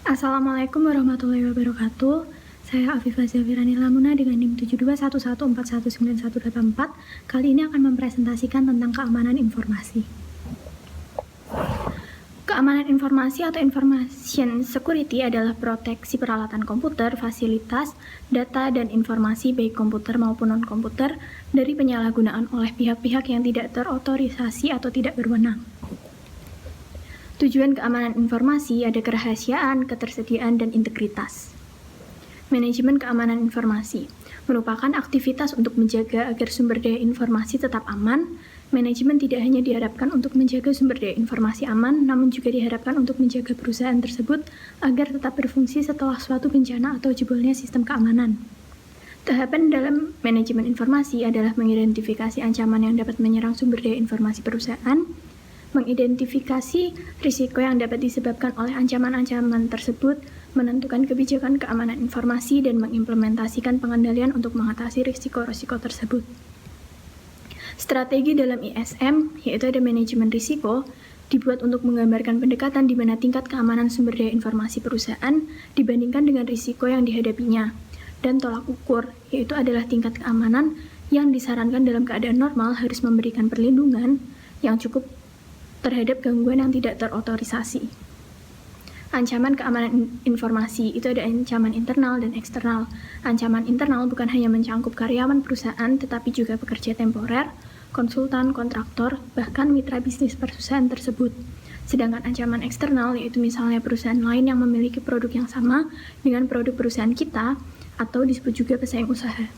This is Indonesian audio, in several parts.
Assalamualaikum warahmatullahi wabarakatuh. Saya Afifah Zafirani Lamuna dengan NIM 7211419184. Kali ini akan mempresentasikan tentang keamanan informasi. Keamanan informasi atau information security adalah proteksi peralatan komputer, fasilitas, data, dan informasi baik komputer maupun non-komputer dari penyalahgunaan oleh pihak-pihak yang tidak terotorisasi atau tidak berwenang. Tujuan keamanan informasi ada kerahasiaan, ketersediaan, dan integritas. Manajemen keamanan informasi merupakan aktivitas untuk menjaga agar sumber daya informasi tetap aman. Manajemen tidak hanya diharapkan untuk menjaga sumber daya informasi aman, namun juga diharapkan untuk menjaga perusahaan tersebut agar tetap berfungsi setelah suatu bencana atau jebolnya sistem keamanan. Tahapan dalam manajemen informasi adalah mengidentifikasi ancaman yang dapat menyerang sumber daya informasi perusahaan, mengidentifikasi risiko yang dapat disebabkan oleh ancaman-ancaman tersebut, menentukan kebijakan keamanan informasi, dan mengimplementasikan pengendalian untuk mengatasi risiko-risiko tersebut. Strategi dalam ISM, yaitu ada manajemen risiko, dibuat untuk menggambarkan pendekatan di mana tingkat keamanan sumber daya informasi perusahaan dibandingkan dengan risiko yang dihadapinya. Dan tolak ukur, yaitu adalah tingkat keamanan yang disarankan dalam keadaan normal harus memberikan perlindungan yang cukup terhadap gangguan yang tidak terotorisasi. Ancaman keamanan informasi itu ada ancaman internal dan eksternal. Ancaman internal bukan hanya mencangkup karyawan perusahaan, tetapi juga pekerja temporer, konsultan, kontraktor, bahkan mitra bisnis perusahaan tersebut. Sedangkan ancaman eksternal yaitu misalnya perusahaan lain yang memiliki produk yang sama dengan produk perusahaan kita, atau disebut juga pesaing usaha.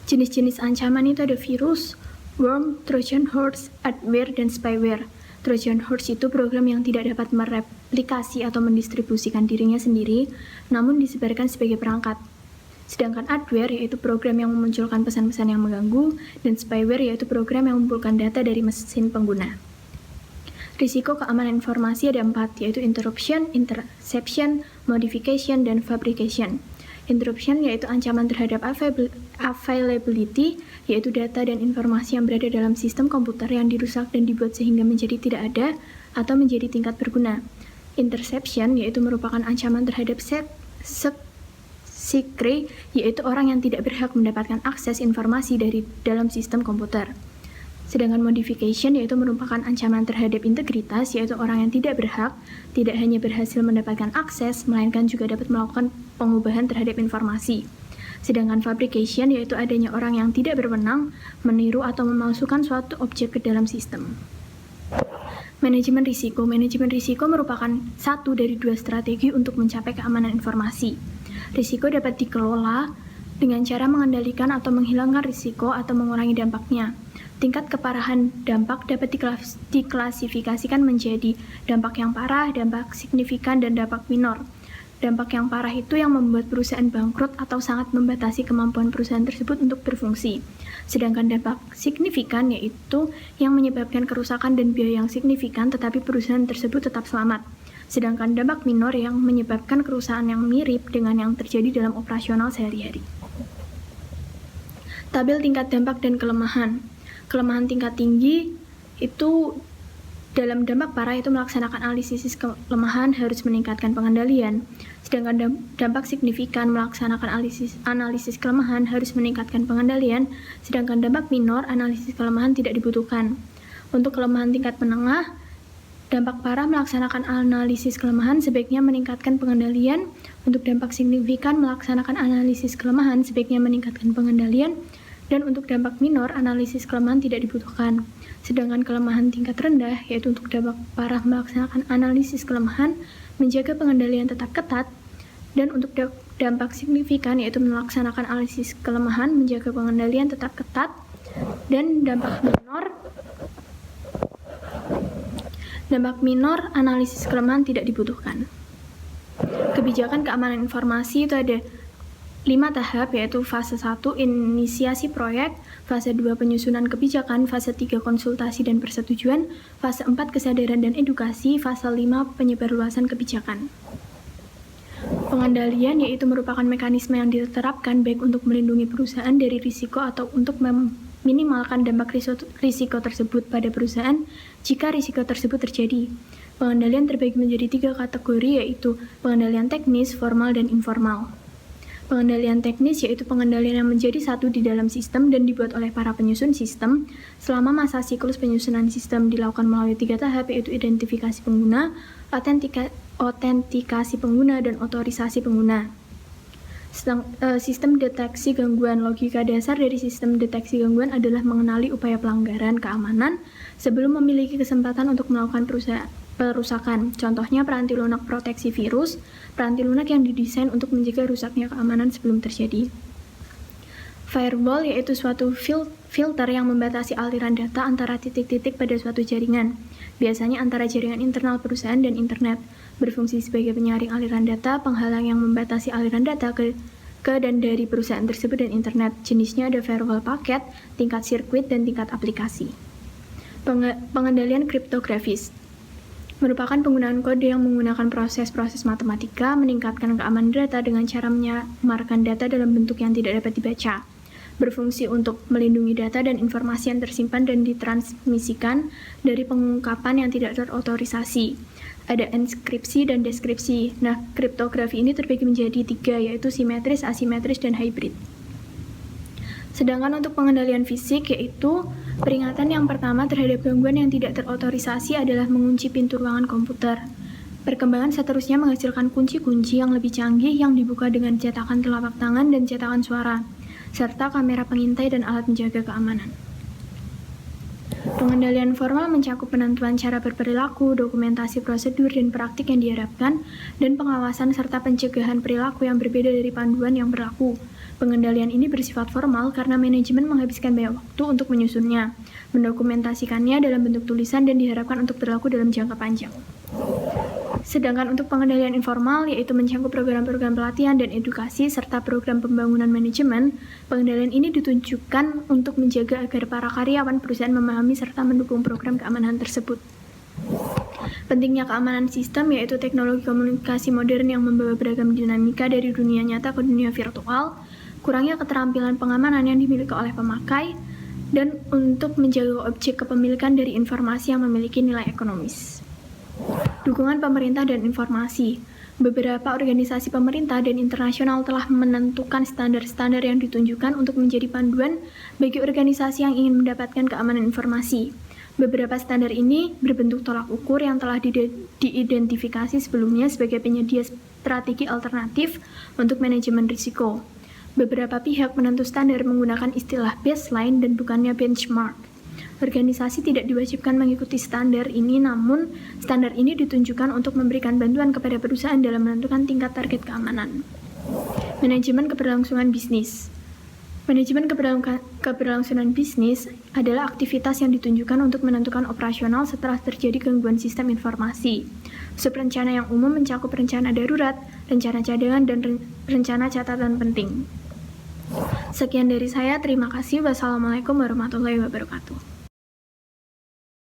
Jenis-jenis ancaman itu ada virus, worm, Trojan horse, adware, dan spyware. Trojan horse itu program yang tidak dapat mereplikasi atau mendistribusikan dirinya sendiri, namun disebarkan sebagai perangkat. Sedangkan adware yaitu program yang memunculkan pesan-pesan yang mengganggu, dan spyware yaitu program yang mengumpulkan data dari mesin pengguna. Risiko keamanan informasi ada 4, yaitu interruption, interception, modification, dan fabrication. Interruption yaitu ancaman terhadap availability, yaitu data dan informasi yang berada dalam sistem komputer yang dirusak dan dibuat sehingga menjadi tidak ada atau menjadi tingkat berguna. Interception yaitu merupakan ancaman terhadap secret, yaitu orang yang tidak berhak mendapatkan akses informasi dari dalam sistem komputer. Sedangkan modification yaitu merupakan ancaman terhadap integritas, yaitu orang yang tidak berhak, tidak hanya berhasil mendapatkan akses, melainkan juga dapat melakukan pengubahan terhadap informasi. Sedangkan fabrication yaitu adanya orang yang tidak berwenang, meniru atau memalsukan suatu objek ke dalam sistem. Manajemen risiko. Manajemen risiko merupakan satu dari 2 strategi untuk mencapai keamanan informasi. Risiko dapat dikelola dengan cara mengendalikan atau menghilangkan risiko atau mengurangi dampaknya. Tingkat keparahan dampak dapat diklasifikasikan menjadi dampak yang parah, dampak signifikan, dan dampak minor. Dampak yang parah itu yang membuat perusahaan bangkrut atau sangat membatasi kemampuan perusahaan tersebut untuk berfungsi. Sedangkan dampak signifikan yaitu yang menyebabkan kerusakan dan biaya yang signifikan tetapi perusahaan tersebut tetap selamat. Sedangkan dampak minor yang menyebabkan kerusakan yang mirip dengan yang terjadi dalam operasional sehari-hari. Tabel tingkat dampak dan kelemahan. Kelemahan tingkat tinggi itu dalam dampak parah itu melaksanakan analisis kelemahan harus meningkatkan pengendalian. Sedangkan dampak signifikan melaksanakan analisis kelemahan harus meningkatkan pengendalian. Sedangkan dampak minor analisis kelemahan tidak dibutuhkan. Untuk kelemahan tingkat menengah, dampak parah melaksanakan analisis kelemahan sebaiknya meningkatkan pengendalian. Untuk dampak signifikan melaksanakan analisis kelemahan sebaiknya meningkatkan pengendalian. Dan untuk dampak minor, analisis kelemahan tidak dibutuhkan. Sedangkan kelemahan tingkat rendah, yaitu untuk dampak parah melaksanakan analisis kelemahan, menjaga pengendalian tetap ketat. Dan untuk dampak signifikan, yaitu melaksanakan analisis kelemahan, menjaga pengendalian tetap ketat. Dan dampak minor, analisis kelemahan tidak dibutuhkan. Kebijakan keamanan informasi itu ada 5 tahap, yaitu fase 1 inisiasi proyek, fase 2 penyusunan kebijakan, fase 3 konsultasi dan persetujuan, fase 4 kesadaran dan edukasi, fase 5 penyebarluasan kebijakan. Pengendalian yaitu merupakan mekanisme yang diterapkan baik untuk melindungi perusahaan dari risiko atau untuk meminimalkan dampak risiko tersebut pada perusahaan jika risiko tersebut terjadi. Pengendalian terbagi menjadi 3 kategori, yaitu pengendalian teknis, formal, dan informal. Pengendalian teknis yaitu pengendalian yang menjadi satu di dalam sistem dan dibuat oleh para penyusun sistem. Selama masa siklus penyusunan sistem dilakukan melalui 3 tahap, yaitu identifikasi pengguna, autentikasi pengguna, dan otorisasi pengguna. Sistem deteksi gangguan. Logika dasar dari sistem deteksi gangguan adalah mengenali upaya pelanggaran keamanan sebelum memiliki kesempatan untuk melakukan perusakan. Contohnya peranti lunak proteksi virus, peranti lunak yang didesain untuk mencegah rusaknya keamanan sebelum terjadi. Firewall yaitu suatu filter yang membatasi aliran data antara titik-titik pada suatu jaringan, biasanya antara jaringan internal perusahaan dan internet, berfungsi sebagai penyaring aliran data, penghalang yang membatasi aliran data ke dan dari perusahaan tersebut dan internet. Jenisnya ada firewall paket, tingkat sirkuit, dan tingkat aplikasi. Pengendalian kriptografis merupakan penggunaan kode yang menggunakan proses-proses matematika meningkatkan keamanan data dengan cara menyamarkan data dalam bentuk yang tidak dapat dibaca. Berfungsi untuk melindungi data dan informasi yang tersimpan dan ditransmisikan dari pengungkapan yang tidak terotorisasi. Ada enskripsi dan deskripsi. Nah, kriptografi ini terbagi menjadi 3, yaitu simetris, asimetris, dan hybrid. Sedangkan untuk pengendalian fisik, yaitu peringatan yang pertama terhadap gangguan yang tidak terotorisasi adalah mengunci pintu ruangan komputer. Perkembangan seterusnya menghasilkan kunci-kunci yang lebih canggih yang dibuka dengan cetakan telapak tangan dan cetakan suara, serta kamera pengintai dan alat menjaga keamanan. Pengendalian formal mencakup penentuan cara berperilaku, dokumentasi prosedur dan praktik yang diharapkan, dan pengawasan serta pencegahan perilaku yang berbeda dari panduan yang berlaku. Pengendalian ini bersifat formal karena manajemen menghabiskan banyak waktu untuk menyusunnya, mendokumentasikannya dalam bentuk tulisan dan diharapkan untuk berlaku dalam jangka panjang. Sedangkan untuk pengendalian informal, yaitu mencakup program-program pelatihan dan edukasi serta program pembangunan manajemen, pengendalian ini ditujukan untuk menjaga agar para karyawan perusahaan memahami serta mendukung program keamanan tersebut. Pentingnya keamanan sistem, yaitu teknologi komunikasi modern yang membawa beragam dinamika dari dunia nyata ke dunia virtual, kurangnya keterampilan pengamanan yang dimiliki oleh pemakai, dan untuk menjaga objek kepemilikan dari informasi yang memiliki nilai ekonomis. Dukungan pemerintah dan informasi. Beberapa organisasi pemerintah dan internasional telah menentukan standar-standar yang ditunjukkan untuk menjadi panduan bagi organisasi yang ingin mendapatkan keamanan informasi. Beberapa standar ini berbentuk tolak ukur yang telah diidentifikasi sebelumnya sebagai penyedia strategi alternatif untuk manajemen risiko. Beberapa pihak menentu standar menggunakan istilah baseline dan bukannya benchmark. Organisasi tidak diwajibkan mengikuti standar ini, namun standar ini ditunjukkan untuk memberikan bantuan kepada perusahaan dalam menentukan tingkat target keamanan. Manajemen keberlangsungan bisnis. Manajemen keberlangsungan bisnis adalah aktivitas yang ditunjukkan untuk menentukan operasional setelah terjadi gangguan sistem informasi. Subrencana yang umum mencakup rencana darurat, rencana cadangan, dan rencana catatan penting. Sekian dari saya, terima kasih. Wassalamualaikum warahmatullahi wabarakatuh.